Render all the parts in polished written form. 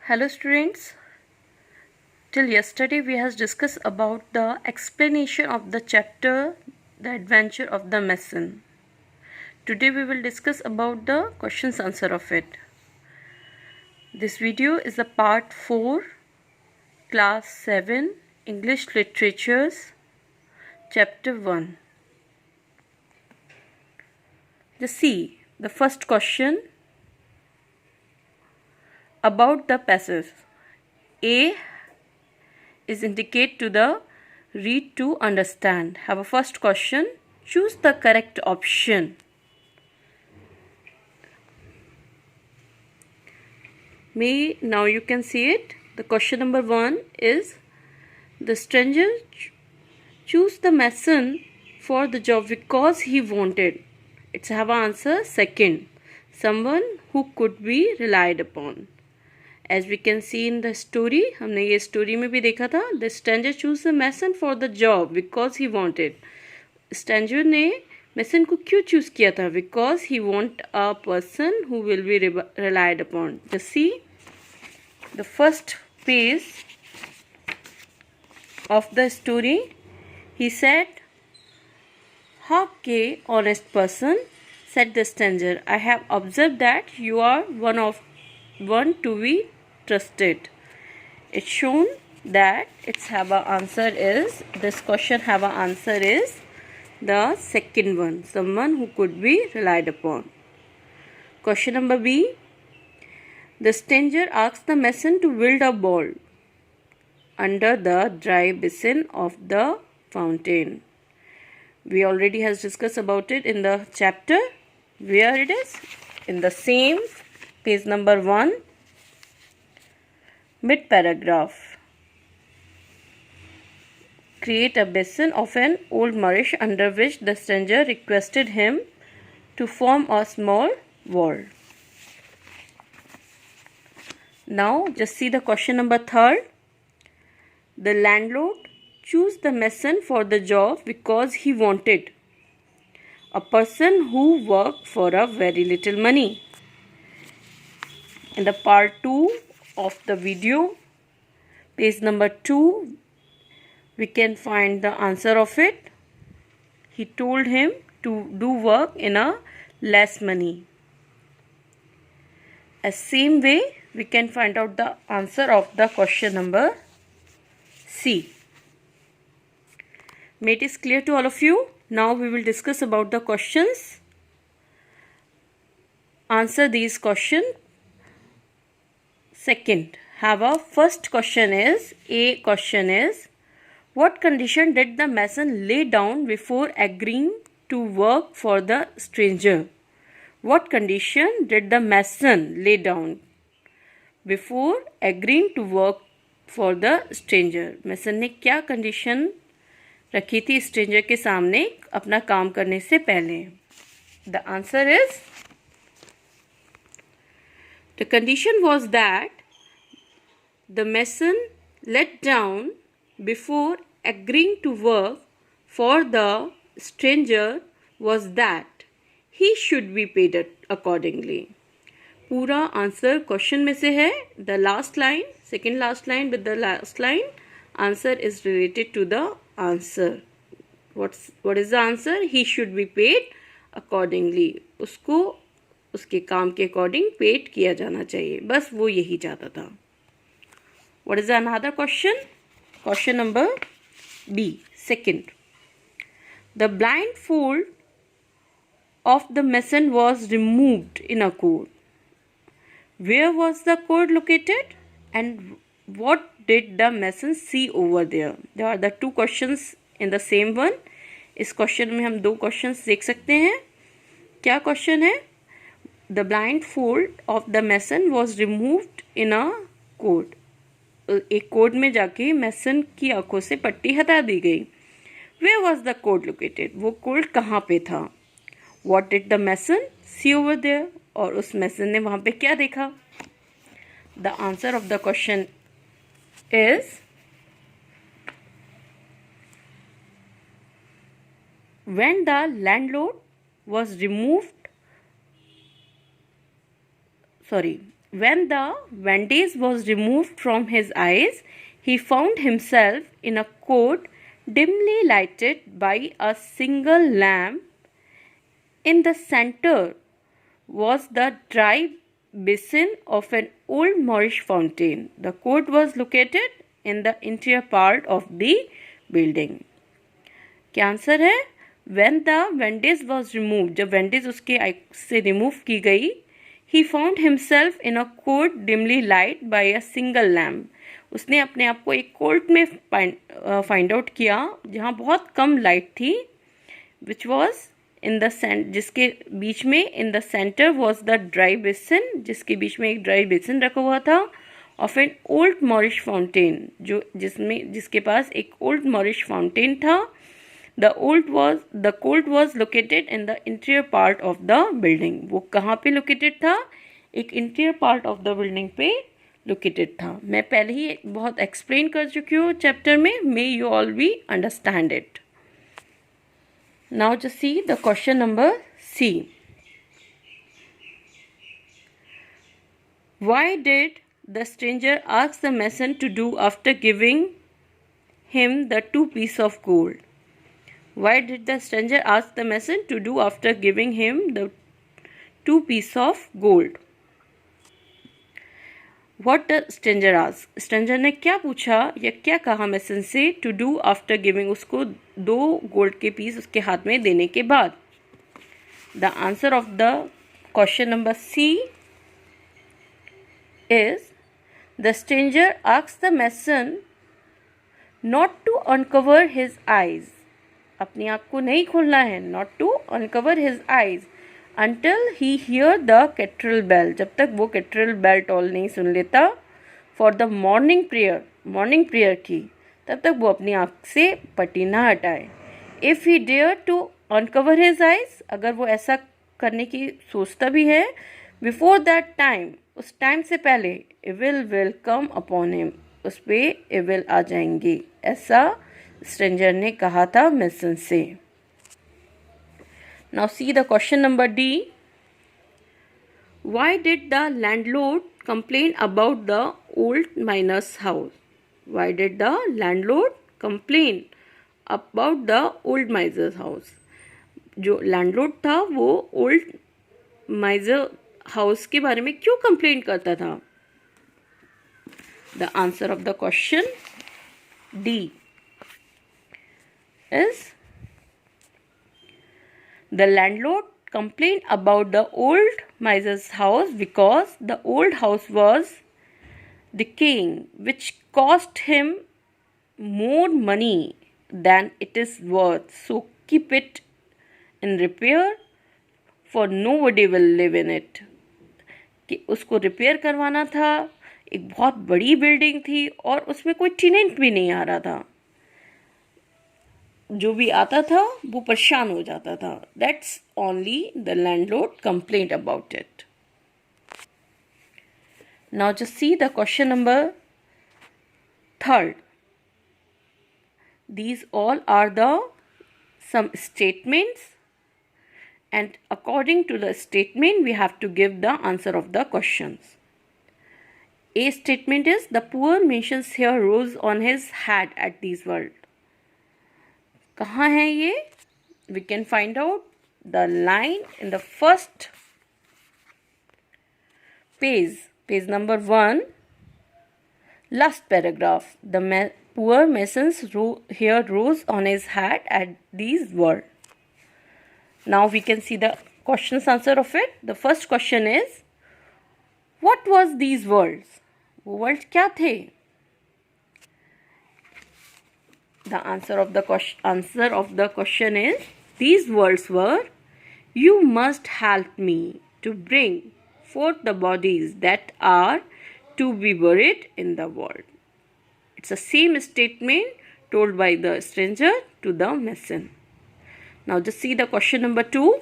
Hello students, till yesterday we has discussed about the explanation of the chapter The Adventure of the Mason. Today we will discuss about the questions answer of it. This video is a part 4 class 7 English Literatures chapter 1. Just see the first question about the passage. A is indicate to the read to understand. Have a first question. Choose the correct option. Now you can see it. The question number 1 is the stranger choose the mason for the job because he wanted. It's have an answer. Second, someone who could be relied upon. As we can see in the story, हमने ये story में भी देखा था. The stranger chose the mason for the job because he wanted. Stranger ने mason को क्यों choose किया था? Because he want a person who will be relied upon. Just see the first page of the story. He said, "Okay, honest person," said the stranger. "I have observed that you are one to be trusted." It's shown that its have a answer is this question have a answer is the second one, someone who could be relied upon. Question number B. The stranger asked the mason to build a ball under the dry basin of the fountain. We already has discussed about it in the chapter. Where it is? In the same page number 1. Mid paragraph. Create a basin of an old marsh under which the stranger requested him to form a small wall. Now just see the question number 3. The landlord chose the mason for the job because he wanted a person who worked for a very little money. In the part 2 of the video, page number 2, we can find the answer of it. He told him to do work in a less money. As same way, we can find out the answer of the question number C. May it is clear to all of you. Now we will discuss about the questions. Answer these questions. Second, have a first question is, A question is, what condition did the mason lay down before agreeing to work for the stranger? What condition did the mason lay down before agreeing to work for the stranger? Mason ने क्या condition रखी थी stranger के सामने अपना काम करने से पहले? The answer is, the condition was that the mason let down before agreeing to work for the stranger was that he should be paid accordingly. पूरा आंसर क्वेश्चन में से है. The last line, second last line with the last line, answer is related to the answer. What is the answer? He should be paid accordingly. उसको उसके काम के according paid किया जाना चाहिए. बस वो यही चाहता था. What is another question? Question number B. Second. The blindfold of the mason was removed in a cord. Where was the cord located? And what did the mason see over there? There are the two questions in the same one. इस question में हम दो questions देख सकते हैं. क्या question है? The blindfold of the mason was removed in a cord. एक कोड में जाके मैसन की आंखों से पट्टी हटा दी गई. Where was the cord located? वो कोड कहाँ पे था? What did the mason see over there? और उस मैसन ने वहाँ पे क्या देखा? The answer of the question is, when the landlord was removed, When the bandage was removed from his eyes, he found himself in a court dimly lighted by a single lamp. In the center was the dry basin of an old Moorish fountain. The court was located in the interior part of the building. क्या answer है? When the bandage was removed, जब bandage उसके आई से remove की गई, he found himself in a court dimly lighted by a single lamp. उसने अपने आप को एक कोर्ट में फाइंड आउट किया जहाँ बहुत कम लाइट थी, which was in the जिसके बीच में in the center was the dry basin, जिसके बीच में एक ड्राई बेसिन रखा हुआ था, of an old Moorish fountain, जो जिसके पास एक old Moorish fountain था. The court was located in the interior part of the building. वो कहाँ पे located था? एक interior part of the building पे located था. मैं पहले ही बहुत explain कर चुकी हूँ chapter में. May you all be understand it. Now just see the question number C. Why did the stranger ask the mason to do after giving him the 2 pieces of gold? Why did the stranger ask the mason to do after giving him the 2 pieces of gold? What the stranger asked? Stranger ने क्या पूछा या क्या कहा mason से to do after giving, उसको 2 gold के piece उसके हाथ में देने के बाद? The answer of the question number C is the stranger asked the mason not to uncover his eyes. अपनी आँख को नहीं खोलना है, not to uncover his eyes until he hear the cathedral bell, जब तक वो cathedral bell toll नहीं सुन लेता for the morning prayer की, तब तक वो अपनी आँख से पट्टी ना हटाए. If he dare to uncover his eyes, अगर वो ऐसा करने की सोचता भी है, before that time, उस टाइम से पहले evil will come upon him, उस पे evil आ जाएंगे, ऐसा स्ट्रेंजर ने कहा था मेसन से. Now see the question number D. Why did the landlord complain about the old miner's house? Why did the landlord complain about the old miner's house? जो landlord था वो ओल्ड माइजर हाउस के बारे में क्यों कंप्लेन करता था? The answer of the question D is the landlord complained about the old miser's house because the old house was decaying, which cost him more money than it is worth. So keep it in repair, for nobody will live in it. कि उसको repair करवाना था, एक बहुत बड़ी building थी और उसमें कोई टेनेंट भी नहीं आ रहा था, जो भी आता था वो परेशान हो जाता था. That's only the landlord complained about it. Now just see the question number 3. These all are the some statements, and according to the statement we have to give the answer of the questions. A statement is the poor man's hair rose on his head at these words. कहाँ है ये? We can find out the line in the first page number 1, last paragraph. The poor mason's hair rose on his head at these words. Now we can see the question's answer of it. The first question is, what was these words? वो words क्या थे? The answer of the question is, these words were, you must help me to bring forth the bodies that are to be buried in the world. It's the same statement told by the stranger to the mason. Now just see the question number 2.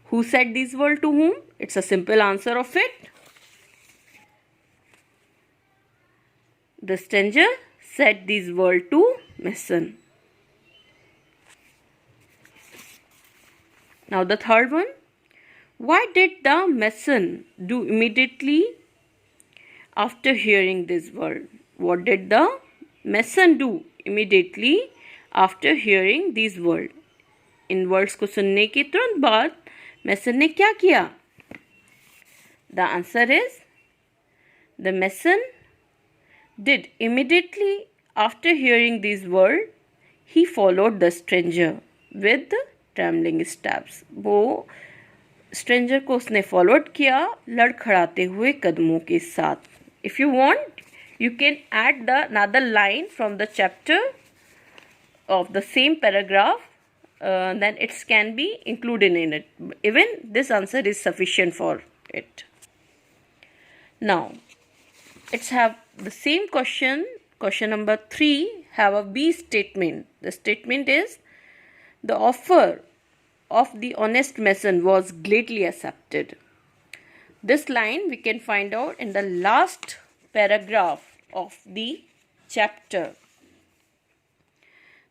Who said these words to whom? It's a simple answer of it. The stranger said these words to mason. Now the third one, What did the mason do immediately after hearing this word? What did the mason do immediately after hearing these words? In words को सुनने के तुरंत बाद mason ने क्या किया? The answer is the mason did immediately after hearing these words, he followed the stranger with trembling steps. वो stranger को उसने फॉलोड किया लड़खड़ाते हुए कदमों के साथ. If you want, you can add the another line from the chapter of the same paragraph. Then it can be included in it. Even this answer is sufficient for it. Now, let's have the same question. Question number 3 have a B statement. The statement is, the offer of the honest mason was gladly accepted. This line we can find out in the last paragraph of the chapter.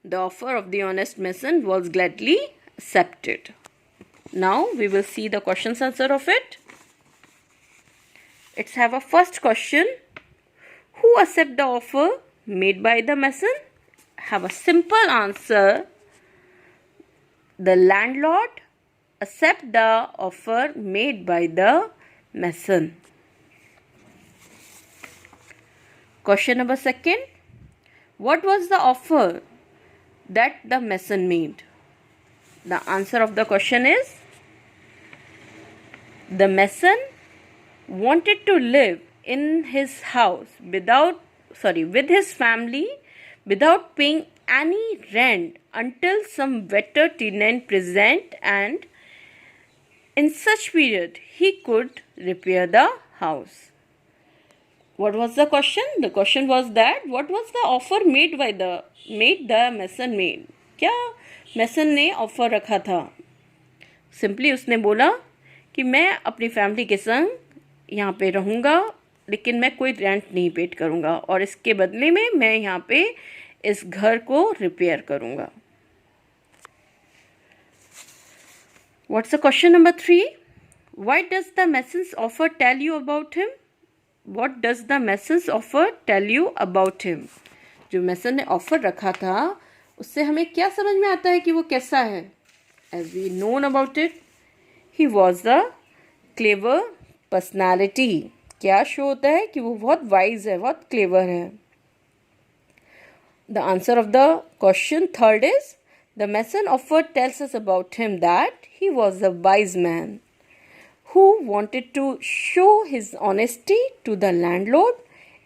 The offer of the honest mason was gladly accepted. Now we will see the question's answer of it. Let's have a first question. Who accept the offer made by the mason? Have a simple answer. The landlord accept the offer made by the mason. Question number 2. What was the offer that the mason made? The answer of the question is, the mason wanted to live in his house with his family without paying any rent until some better tenant present, and in such period he could repair the house. What was the question? The question was that what was the offer made the mason made? क्या mason ने offer रखा था? Simply उसने बोला कि मैं अपनी family के संग यहाँ पे रहूँगा, लेकिन मैं कोई रेंट नहीं पेड करूँगा और इसके बदले में मैं यहाँ पे इस घर को रिपेयर करूँगा. What's the question number 3? What does the mason's offer tell you about him? What does the mason's offer tell you about him? जो mason ने offer रखा था उससे हमें क्या समझ में आता है कि वो कैसा है? As we known about it, he was the clever personality. क्या शो होता है कि वो बहुत वाइज है, बहुत क्लेवर है. The answer of the question 3rd is, the mason offer tells us about him that he was a wise man who wanted to show his honesty to the landlord.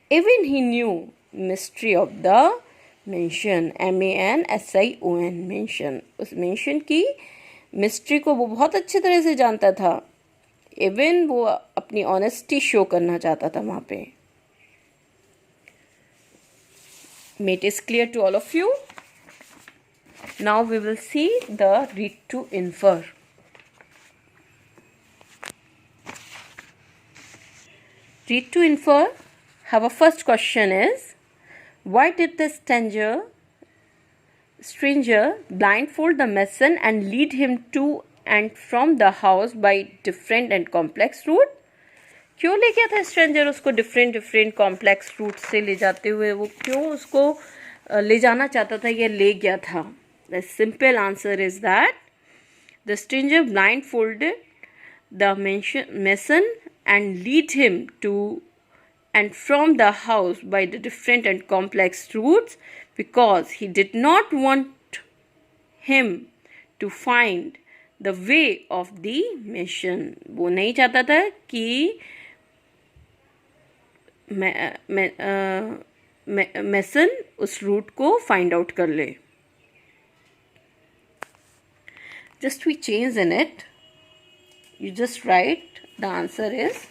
Even he knew mystery of the mansion, mansion, mansion. उस mansion की mystery को वो बहुत अच्छे तरह से जानता था. Even वो अपनी honesty show करना चाहता था वहाँ पे. May it is clear to all of you. Now we will see the read to infer. Read to infer. Have a first question is, why did the stranger blindfold the mason and lead him to and from the house by different and complex route? क्यों ले गया था stranger उसको different complex root से ले जाते हुए? वो क्यों उसको ले जाना चाहता था, ये ले गया था? The simple answer is that the stranger blindfolded the mason and lead him to and from the house by the different and complex routes because he did not want him to find the way of the mason. वो नहीं चाहता था कि mason उस root को find out कर ले. Just we change in it. You just write the answer is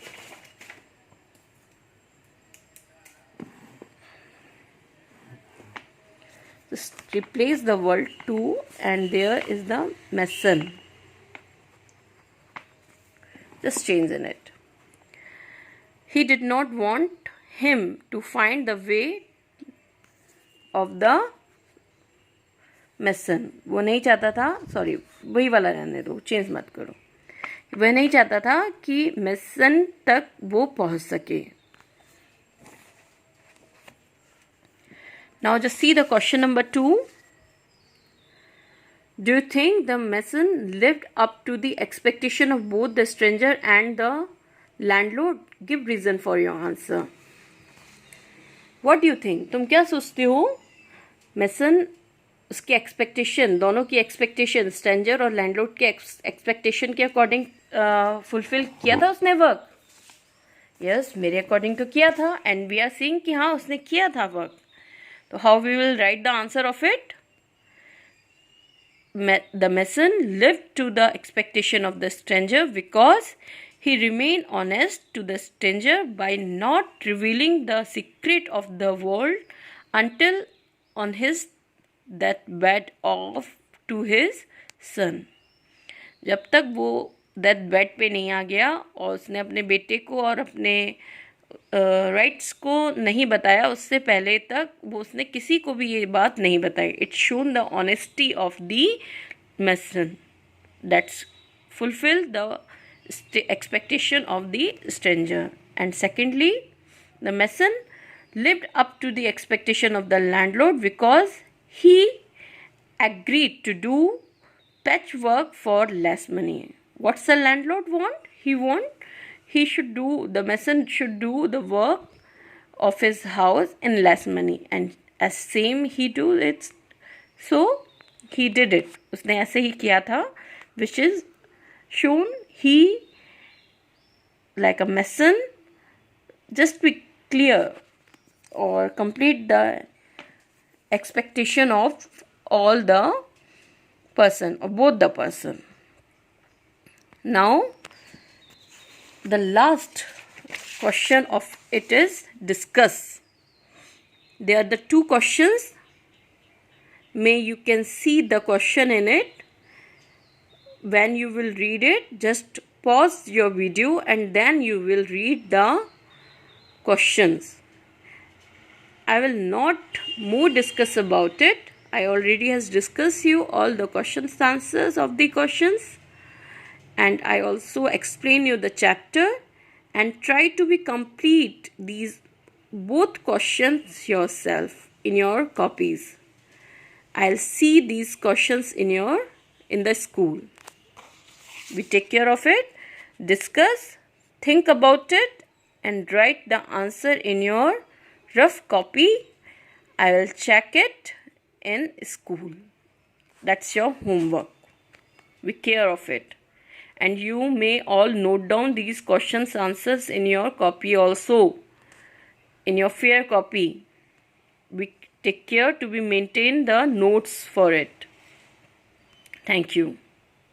just replace the word to and there is the mason. Just change in it. He did not want him to find the way of the mason. वो नहीं चाहता था, sorry वही वाला रहने दो, change मत करो. वह नहीं चाहता था कि मेसन तक वो पहुंच सके. Now just see the question number 2. Do you think the mason lived up to the expectation of both the stranger and the landlord? Give reason for your answer. What do you think? तुम क्या सोचते हो? Mason उसके expectation, दोनों की expectation, stranger और landlord के expectation के अकॉर्डिंग फुलफिल किया था उसने वर्क? यस, मेरे अकॉर्डिंग तो किया था. एंड वी आर सीइंग कि हाँ उसने किया था वर्क. तो how we will write the answer of it? The mason lived to the expectation of the stranger because he remained honest to the stranger by not revealing the secret of the world until on his deathbed of to his son. जब तक वो death bed पे नहीं आ गया और उसने अपने बेटे को और अपने राइट्स को नहीं बताया, उससे पहले तक वो उसने किसी को भी ये बात नहीं बताई. It shown the honesty of the mason that's fulfil the expectation of the stranger. And secondly, the mason lived up to the expectation of the landlord because he agreed to do patchwork for less money. What's the landlord want? He should do, the mason should do the work of his house in less money, and as same he do it, so he did it. उसने ऐसे ही किया था, which is shown he, like a mason, just be clear or complete the expectation of all the person or both the person. Now the last question of it is discuss. There are the two questions. May you can see the question in it. When you will read it, just pause your video and then you will read the questions. I will not more discuss about it. I already has discussed you all the questions, answers of the questions, and I also explain you the chapter, and try to be complete these both questions yourself in your copies. I'll see these questions in the school. We take care of it, discuss, think about it, and write the answer in your rough copy. I will check it in school. That's your homework. We care of it. And you may all note down these questions answers in your copy also, in your fair copy. We take care to be maintain the notes for it. Thank you.